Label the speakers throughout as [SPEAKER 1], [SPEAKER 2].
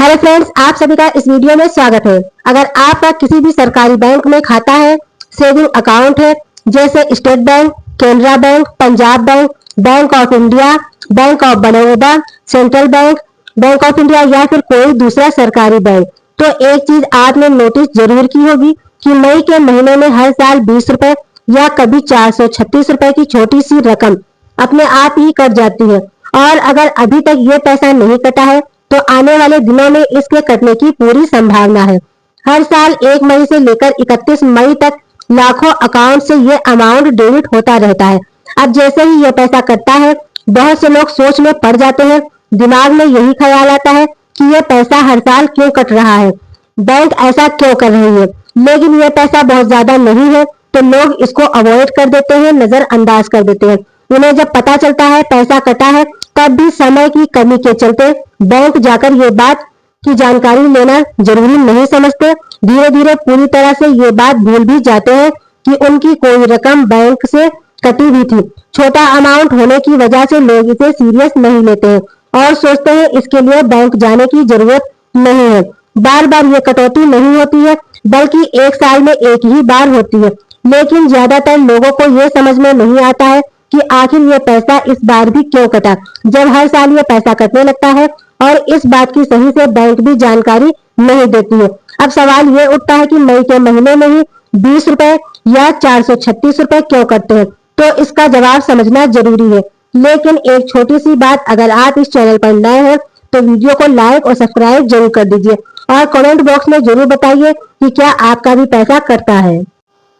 [SPEAKER 1] Hello friends, आप सभी का इस वीडियो में स्वागत है। अगर आपका किसी भी सरकारी बैंक में खाता है, सेविंग अकाउंट है, जैसे state bank, Canara bank, Punjab bank, bank of India, bank of Baroda, central bank, bank of India या फिर कोई दूसरा सरकारी बैंक, तो एक चीज आपने नोटिस जरूर की होगी कि मई के महीने में हर साल 20 रुपए या कभी 436 रुपए की छोटी सी रकम अपने आप ही कट जाती है। और अगर अभी तक ये पैसा नहीं कटा है तो आने वाले दिनों में इसके कटने की पूरी संभावना है। हर साल 1 मई से लेकर 31 मई तक लाखों अकाउंट से ये अमाउंट डेबिट होता रहता है। अब जैसे ही ये पैसा कटता है, बहुत से लोग सोच में पड़ जाते हैं। दिमाग में यही ख्याल आता है कि ये पैसा हर साल क्यों कट रहा है, बैंक ऐसा क्यों कर रही है। लेकिन ये पैसा बहुत ज्यादा नहीं है तो लोग इसको अवॉइड कर देते हैं, नजरअंदाज कर देते हैं। उन्हें जब पता चलता है पैसा कटा है, तब भी समय की कमी के चलते बैंक जाकर ये बात की जानकारी लेना जरूरी नहीं समझते। धीरे धीरे पूरी तरह से ये बात भूल भी जाते हैं कि उनकी कोई रकम बैंक से कटी भी थी। छोटा अमाउंट होने की वजह से लोग इसे सीरियस नहीं लेते हैं और सोचते हैं इसके लिए बैंक जाने की जरूरत नहीं है। बार बार ये कटौती नहीं होती है, बल्कि एक साल में एक ही बार होती है। लेकिन ज्यादातर लोगों को ये समझ में नहीं आता है कि आखिर ये पैसा इस बार भी क्यों कटा, जब हर साल ये पैसा कटने लगता है और इस बात की सही से बैंक भी जानकारी नहीं देती है। अब सवाल ये उठता है कि मई के महीने में ही 20 रुपए या 436 रुपए क्यों कटते हैं, तो इसका जवाब समझना जरूरी है। लेकिन एक छोटी सी बात, अगर आप इस चैनल पर नए हैं तो वीडियो को लाइक और सब्सक्राइब जरूर कर दीजिए और कमेंट बॉक्स में जरूर बताइए कि क्या आपका भी पैसा कटता है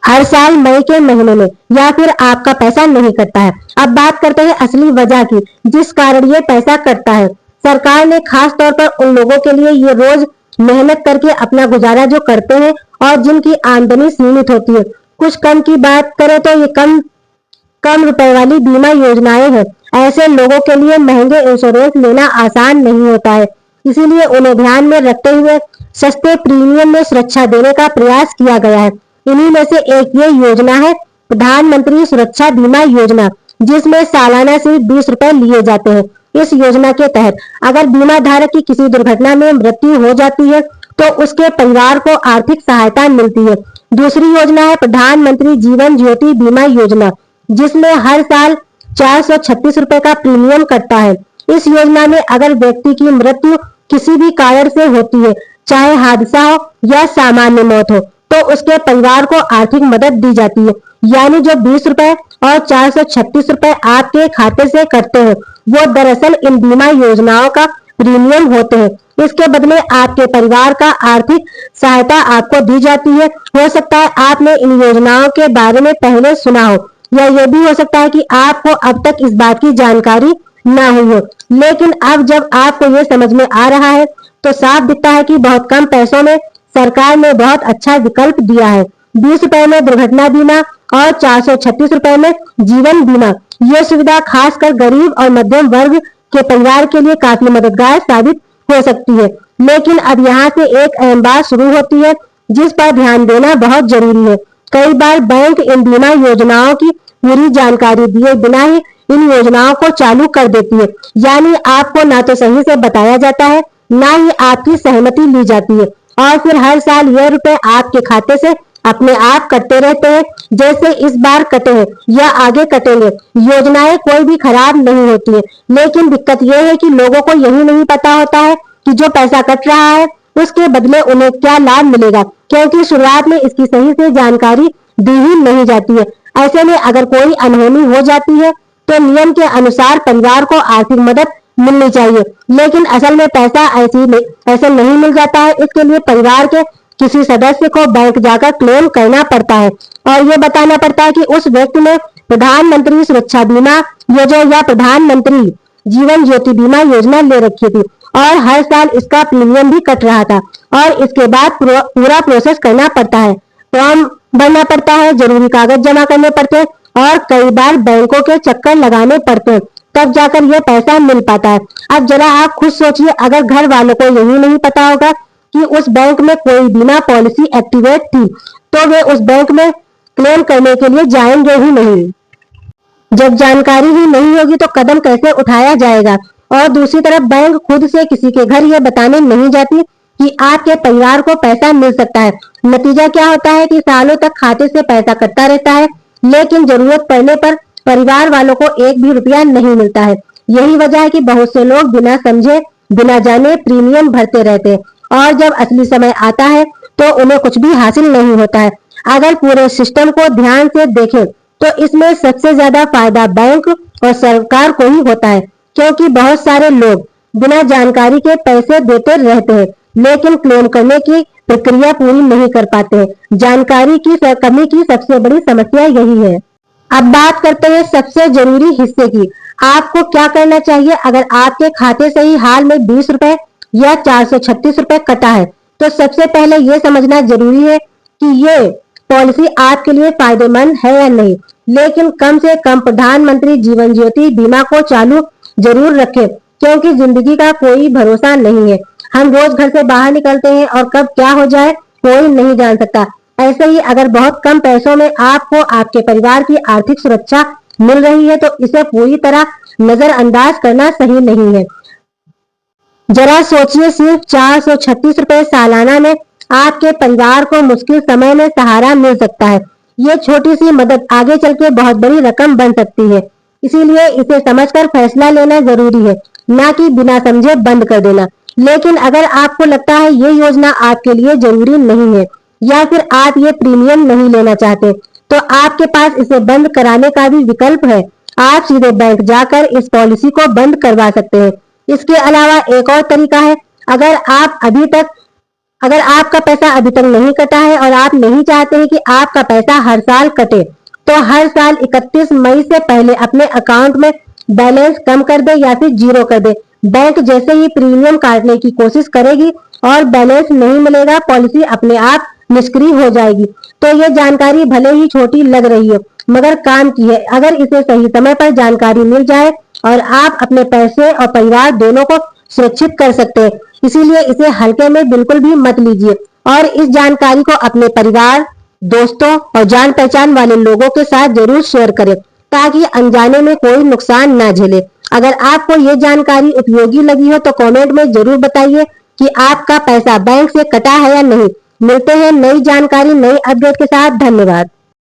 [SPEAKER 1] हर साल मई के महीने में, या फिर आपका पैसा नहीं कटता है। अब बात करते हैं असली वजह की जिस कारण ये पैसा कटता है। सरकार ने खास तौर पर उन लोगों के लिए ये रोज मेहनत करके अपना गुजारा जो करते हैं और जिनकी आमदनी सीमित होती है, कुछ कम की बात करें तो ये कम कम रुपए वाली बीमा योजनाएं हैं। ऐसे लोगों के लिए महंगे इंश्योरेंस लेना आसान नहीं होता है, इसीलिए उन्हें ध्यान में रखते हुए सस्ते प्रीमियम में सुरक्षा देने का प्रयास किया गया है। इन्हीं में से एक ये योजना है प्रधानमंत्री सुरक्षा बीमा योजना, जिसमें सालाना सिर्फ 20 रुपए लिए जाते हैं। इस योजना के तहत अगर बीमा धारक की किसी दुर्घटना में मृत्यु हो जाती है तो उसके परिवार को आर्थिक सहायता मिलती है। दूसरी योजना है प्रधानमंत्री जीवन ज्योति बीमा योजना, जिसमें हर साल 436 रुपए का प्रीमियम कटता है। इस योजना में अगर व्यक्ति की मृत्यु किसी भी कारण से होती है, चाहे हादसा हो या सामान्य मौत हो, तो उसके परिवार को आर्थिक मदद दी जाती है। यानी जो 20 रुपए और 436 रुपए आपके खाते से कटते हैं, वो दरअसल इन बीमा योजनाओं का प्रीमियम होते हैं। इसके बदले आपके परिवार का आर्थिक सहायता आपको दी जाती है। हो सकता है आपने इन योजनाओं के बारे में पहले सुना हो, या ये भी हो सकता है कि आपको अब तक इस बात की जानकारी ना हुई हो। लेकिन अब जब आपको ये समझ में आ रहा है तो साफ दिखता है कि बहुत कम पैसों में सरकार ने बहुत अच्छा विकल्प दिया है। 20 रुपए में दुर्घटना बीमा और 436 रुपए में जीवन बीमा। ये सुविधा खासकर गरीब और मध्यम वर्ग के परिवार के लिए काफी मददगार साबित हो सकती है। लेकिन अब यहाँ से एक अहम बात शुरू होती है जिस पर ध्यान देना बहुत जरूरी है। कई बार बैंक इन बीमा योजनाओं की पूरी जानकारी दिए बिना ही इन योजनाओं को चालू कर देती है। यानी आपको ना तो सही से बताया जाता है, ना ही आपकी सहमति ली जाती है, और फिर हर साल ये रुपए आपके खाते से अपने आप कटते रहते हैं, जैसे इस बार कटे हैं या आगे कटेंगे। योजनाएं कोई भी खराब नहीं होती है, लेकिन दिक्कत यह है कि लोगों को यही नहीं पता होता है कि जो पैसा कट रहा है उसके बदले उन्हें क्या लाभ मिलेगा, क्योंकि शुरुआत में इसकी सही से जानकारी दी ही नहीं जाती है। ऐसे में अगर कोई अनहोनी हो जाती है तो नियम के अनुसार परिवार को आर्थिक मदद मिलनी चाहिए, लेकिन असल में पैसा ऐसे नहीं मिल जाता है। इसके लिए परिवार के किसी सदस्य को बैंक जाकर क्लेम करना पड़ता है और ये बताना पड़ता है कि उस व्यक्ति ने प्रधानमंत्री सुरक्षा बीमा योजना या प्रधानमंत्री जीवन ज्योति बीमा योजना ले रखी थी और हर साल इसका प्रीमियम भी कट रहा था। और इसके बाद पूरा प्रोसेस करना पड़ता है, फॉर्म भरना पड़ता है, जरूरी कागज जमा करने पड़ते हैं और कई बार बैंकों के चक्कर लगाने पड़ते हैं, तब जाकर यह पैसा मिल पाता है। अब जरा आप खुद सोचिए, अगर घर वालों को यही नहीं पता होगा कि उस बैंक में कोई बीमा पॉलिसी एक्टिवेट थी, तो वे उस बैंक में क्लेम करने के लिए जाएंगे ही नहीं। जब जानकारी ही नहीं होगी तो कदम कैसे उठाया जाएगा और दूसरी तरफ बैंक खुद से किसी के घर ये बताने नहीं जाती कि आपके परिवार को पैसा मिल सकता है। नतीजा क्या होता है कि सालों तक खाते से पैसा कटता रहता है, लेकिन जरूरत पड़ने पर परिवार वालों को एक भी रुपया नहीं मिलता है। यही वजह है कि बहुत से लोग बिना समझे बिना जाने प्रीमियम भरते रहते हैं और जब असली समय आता है तो उन्हें कुछ भी हासिल नहीं होता है। अगर पूरे सिस्टम को ध्यान से देखें तो इसमें सबसे ज्यादा फायदा बैंक और सरकार को ही होता है, क्योंकि बहुत सारे लोग बिना जानकारी के पैसे देते रहते हैं लेकिन क्लेम करने की प्रक्रिया पूरी नहीं कर पाते हैं। जानकारी की कमी की सबसे बड़ी समस्या यही है। अब बात करते हैं सबसे जरूरी हिस्से की। आपको क्या करना चाहिए अगर आपके खाते से ही हाल में 20 रुपए या 436 रुपए कटा है। तो सबसे पहले ये समझना जरूरी है कि ये पॉलिसी आपके लिए फायदेमंद है या नहीं, लेकिन कम से कम प्रधानमंत्री जीवन ज्योति बीमा को चालू जरूर रखें, क्योंकि जिंदगी का कोई भरोसा नहीं है। हम रोज घर से बाहर निकलते हैं और कब क्या हो जाए कोई नहीं जान सकता। ऐसे ही अगर बहुत कम पैसों में आपको आपके परिवार की आर्थिक सुरक्षा मिल रही है तो इसे पूरी तरह नजरअंदाज करना सही नहीं है। जरा सोचिए, सिर्फ 436 रुपए सालाना में आपके परिवार को मुश्किल समय में सहारा मिल सकता है। ये छोटी सी मदद आगे चल के बहुत बड़ी रकम बन सकती है। इसीलिए इसे समझकर फैसला लेना जरूरी है, ना कि बिना समझे बंद कर देना। लेकिन अगर आपको लगता है ये योजना आपके लिए जरूरी नहीं है या फिर आप ये प्रीमियम नहीं लेना चाहते, तो आपके पास इसे बंद कराने का भी विकल्प है। आप सीधे बैंक जाकर इस पॉलिसी को बंद करवा सकते हैं। इसके अलावा एक और तरीका है, अगर आपका पैसा अभी तक नहीं कटा है और आप नहीं चाहते हैं कि आपका पैसा हर साल कटे, तो हर साल 31 मई से पहले अपने अकाउंट में बैलेंस कम कर दे या फिर जीरो कर दे। बैंक जैसे ही प्रीमियम काटने की कोशिश करेगी और बैलेंस नहीं मिलेगा, पॉलिसी अपने आप निष्क्रिय हो जाएगी। तो ये जानकारी भले ही छोटी लग रही है मगर काम की है। अगर इसे सही समय पर जानकारी मिल जाए और आप अपने पैसे और परिवार दोनों को सुरक्षित कर सकते हैं। इसीलिए इसे हल्के में बिल्कुल भी मत लीजिए और इस जानकारी को अपने परिवार, दोस्तों और जान पहचान वाले लोगों के साथ जरूर शेयर करें ताकि अनजाने में कोई नुकसान ना झेले। अगर आपको ये जानकारी उपयोगी लगी हो तो कमेंट में जरूर बताइए कि आपका पैसा बैंक से कटा है या नहीं। मिलते हैं नई जानकारी नई अपडेट के साथ। धन्यवाद।